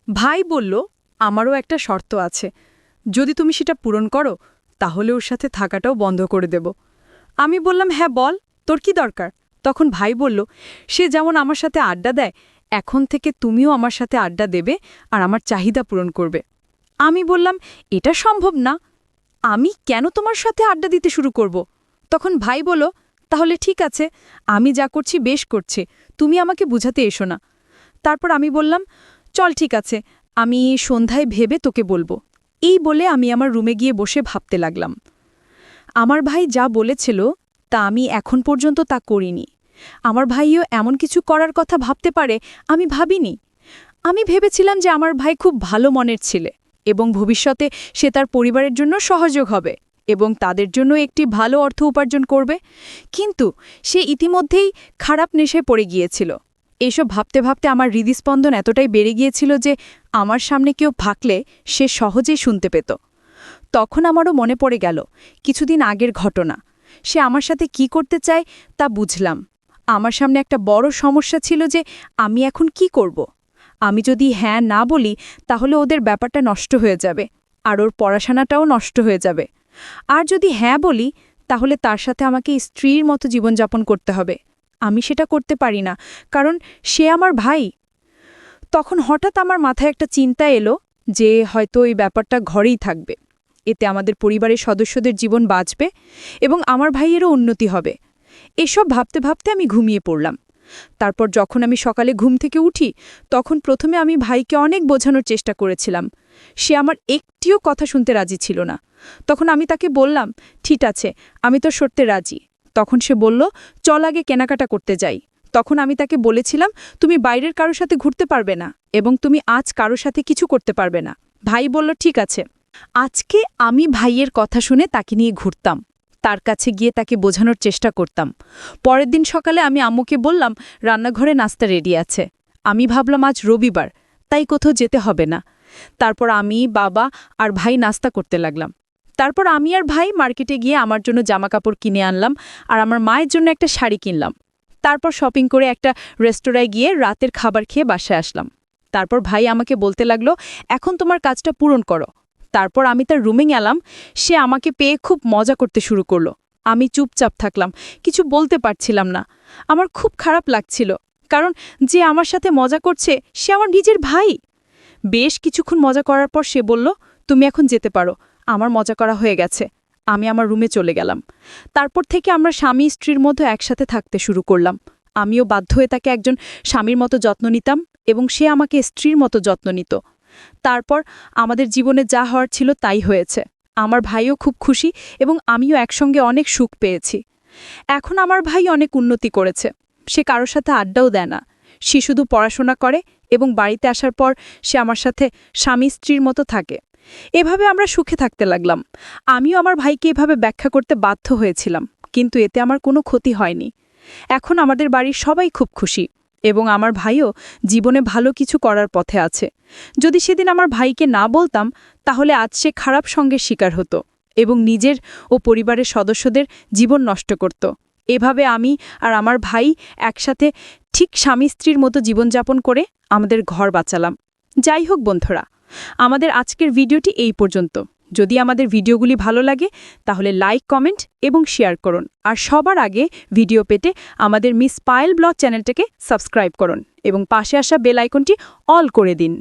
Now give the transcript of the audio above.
ভাই বলল, আমারও একটা শর্ত আছে। যদি তুমি সেটা পূরণ করো তাহলে ওর সাথে থাকাটাও বন্ধ করে দেব। আমি বললাম, হ্যাঁ বল, তোর কি দরকার? তখন ভাই বলল, সে যেমন আমার সাথে আড্ডা দেয়, এখন থেকে তুমিও আমার সাথে আড্ডা দেবে আর আমার চাহিদা পূরণ করবে। আমি বললাম, এটা সম্ভব না। আমি কেন তোমার সাথে আড্ডা দিতে শুরু করব? তখন ভাই বলল, তাহলে ঠিক আছে, আমি যা করছি বেশ করছে, তুমি আমাকে বুঝাতে এসো না। তারপর আমি বললাম, চল ঠিক আছে, আমি সন্ধ্যায় ভেবে তোকে বলবো। এই বলে আমি আমার রুমে গিয়ে বসে ভাবতে লাগলাম। আমার ভাই যা বলেছিল তা আমি এখন পর্যন্ত তা করিনি। আমার ভাইও এমন কিছু করার কথা ভাবতে পারে আমি ভাবিনি। আমি ভেবেছিলাম যে আমার ভাই খুব ভালো মনের ছেলে এবং ভবিষ্যতে সে তার পরিবারের জন্য সহযোগ হবে এবং তাদের জন্য একটি ভালো অর্থ উপার্জন করবে। কিন্তু সে ইতিমধ্যেই খারাপ নেশায় পড়ে গিয়েছিল। এসব ভাবতে ভাবতে আমার হৃদস্পন্দন এতটাই বেড়ে গিয়েছিল যে আমার সামনে কেউ ভাকলে সে সহজেই শুনতে পেত। তখন আমারও মনে পড়ে গেল কিছুদিন আগের ঘটনা। সে আমার সাথে কি করতে চায় তা বুঝলাম। আমার সামনে একটা বড় সমস্যা ছিল যে আমি এখন কি করব। আমি যদি হ্যাঁ না বলি তাহলে ওদের ব্যাপারটা নষ্ট হয়ে যাবে আর ওর পড়াশোনাটাও নষ্ট হয়ে যাবে। আর যদি হ্যাঁ বলি তাহলে তার সাথে আমাকে স্ত্রীর মতো জীবনযাপন করতে হবে। আমি সেটা করতে পারি না, কারণ সে আমার ভাই। তখন হঠাৎ আমার মাথায় একটা চিন্তা এলো যে হয়তো এই ব্যাপারটা ঘরেই থাকবে। এতে আমাদের পরিবারের সদস্যদের জীবন বাঁচবে এবং আমার ভাইয়েরও উন্নতি হবে। এসব ভাবতে ভাবতে আমি ঘুমিয়ে পড়লাম। তারপর যখন আমি সকালে ঘুম থেকে উঠি তখন প্রথমে আমি ভাইকে অনেক বোঝানোর চেষ্টা করেছিলাম। সে আমার একটিও কথা শুনতে রাজি ছিল না। তখন আমি তাকে বললাম, ঠিক আছে, আমি তো সরতে রাজি। তখন সে বলল, চল আগে কেনাকাটা করতে যাই। তখন আমি তাকে বলেছিলাম, তুমি বাইরের কারোর সাথে ঘুরতে পারবে না এবং তুমি আজ কারোর সাথে কিছু করতে পারবে না। ভাই বলল, ঠিক আছে। আজকে আমি ভাইয়ের কথা শুনে তাকে নিয়ে ঘুরতাম, তার কাছে গিয়ে তাকে বোঝানোর চেষ্টা করতাম। পরের দিন সকালে আমি আম্মুকে বললাম, রান্নাঘরে নাস্তা রেডি আছে। আমি ভাবলাম আজ রবিবার, তাই কোথাও যেতে হবে না। তারপর আমি, বাবা আর ভাই নাস্তা করতে লাগলাম। তারপর আমি আর ভাই মার্কেটে গিয়ে আমার জন্য জামাকাপড় কিনে আনলাম আর আমার মায়ের জন্য একটা শাড়ি কিনলাম। তারপর শপিং করে একটা রেস্তোরাঁয় গিয়ে রাতের খাবার খেয়ে বাসায় আসলাম। তারপর ভাই আমাকে বলতে লাগলো, এখন তোমার কাজটা পূরণ করো। তারপর আমি তার রুমে গেলাম। সে আমাকে পেয়ে খুব মজা করতে শুরু করলো। আমি চুপচাপ থাকলাম, কিছু বলতে পারছিলাম না। আমার খুব খারাপ লাগছিল, কারণ যে আমার সাথে মজা করছে সে আমার নিজের ভাই। বেশ কিছুক্ষণ মজা করার পর সে বলল, তুমি এখন যেতে পারো, আমার মজা করা হয়ে গেছে। আমি আমার রুমে চলে গেলাম। তারপর থেকে আমরা স্বামী স্ত্রীর মধ্যে একসাথে থাকতে শুরু করলাম। আমিও বাধ্য হয়ে তাকে একজন স্বামীর মতো যত্ন নিতাম এবং সে আমাকে স্ত্রীর মতো যত্ন নিত। তারপর আমাদের জীবনে যা হওয়ার ছিল তাই হয়েছে। আমার ভাইও খুব খুশি এবং আমিও একসঙ্গে অনেক সুখ পেয়েছি। এখন আমার ভাই অনেক উন্নতি করেছে। সে কারোর সাথে আড্ডাও দেয় না। সে শুধু পড়াশোনা করে এবং বাড়িতে আসার পর সে আমার সাথে স্বামী স্ত্রীর মতো থাকে। এভাবে আমরা সুখে থাকতে লাগলাম। আমিও আমার ভাইকে এভাবে ব্যাখ্যা করতে বাধ্য হয়েছিলাম, কিন্তু এতে আমার কোনো ক্ষতি হয়নি। এখন আমাদের বাড়ির সবাই খুব খুশি এবং আমার ভাইও জীবনে ভালো কিছু করার পথে আছে। যদি সেদিন আমার ভাইকে না বলতাম তাহলে আজ সে খারাপ সঙ্গের শিকার হতো এবং নিজের ও পরিবারের সদস্যদের জীবন নষ্ট করত। এভাবে আমি আর আমার ভাই একসাথে ঠিক স্বামী স্ত্রীর মতো জীবনযাপন করে আমাদের ঘর বাঁচালাম। যাই হোক বন্ধুরা, আমাদের আজকের ভিডিওটি এই পর্যন্ত। যদি আমাদের ভিডিওগুলি ভালো লাগে তাহলে লাইক, কমেন্ট এবং শেয়ার করুন। আর সবার আগে ভিডিও পেতে আমাদের মিস পায়েল ব্লগ চ্যানেলটাকে সাবস্ক্রাইব করুন এবং পাশে আসা বেল আইকনটি অল করে দিন।